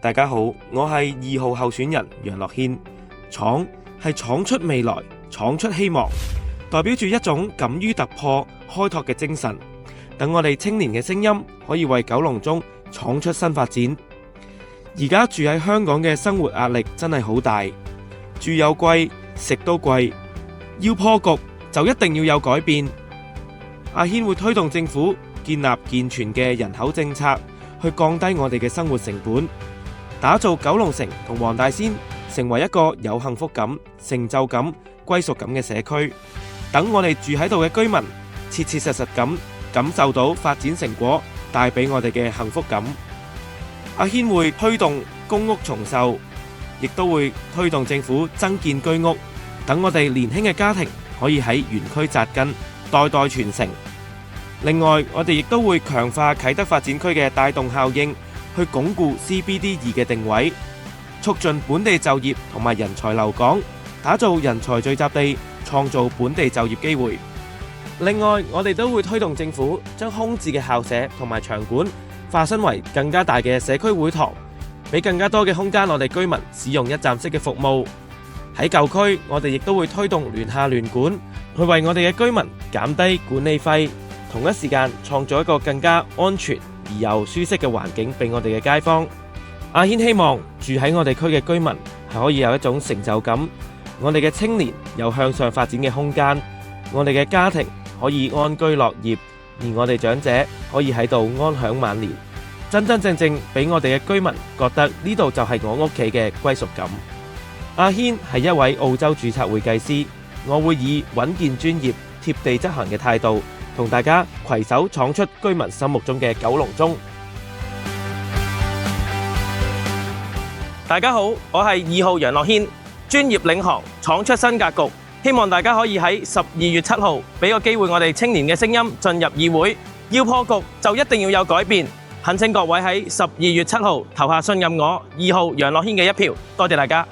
大家好，我係2號候選人楊樂軒。闖係闖出未來，闖出希望，代表住一種敢於突破、開拓嘅精神。等我哋青年嘅聲音可以為九龍中闖出新發展。而家住喺香港嘅生活壓力真係好大，住又貴，食都貴，要破局就一定要有改變。阿軒會推動政府建立健全嘅人口政策，去降低我哋嘅生活成本，打造九龍城同黃大仙成為一個有幸福感、成就感、歸屬感嘅社區。等我哋住喺度嘅居民切切實實咁感受到發展成果帶俾我哋嘅幸福感。阿軒會推動公屋重售，亦都會推動政府增建居屋，等我哋年輕嘅家庭可以喺原區扎根，代代傳承。另外，我哋亦都會強化啟德發展區嘅帶動效應，去鞏固 CBD2 嘅定位，促進本地就業同埋人才留港，打造人才聚集地，創造本地就業機會。另外，我哋都會推動政府將空置嘅校舍同埋場館化身為更加大嘅社區會堂，俾更加多嘅空間我哋居民使用一站式嘅服務。喺舊區，我哋亦都會推動聯廈聯管，去為我哋嘅居民減低管理費，同一時間創造一個更加安全而又舒適嘅環境俾我哋嘅街坊。阿軒希望住喺我哋區嘅居民係可以有一種成就感，我哋嘅青年有向上發展嘅空間，我哋嘅家庭可以安居樂業，而我哋長者可以喺度安享晚年，真真正正俾我哋嘅居民覺得呢度就係我屋企嘅歸屬感。阿軒係一位澳洲註冊會計師，我會以穩健專業、貼地執行嘅態度，同大家攜手闖出居民心目中嘅九龍中。大家好，我係2號楊樂軒，專業領航，闖出新格局。希望大家可以喺12月7號俾個機會我哋青年嘅聲音進入議會。要破局就一定要有改變。懇請各位喺12月7號投下信任我2號楊樂軒嘅一票。多謝大家。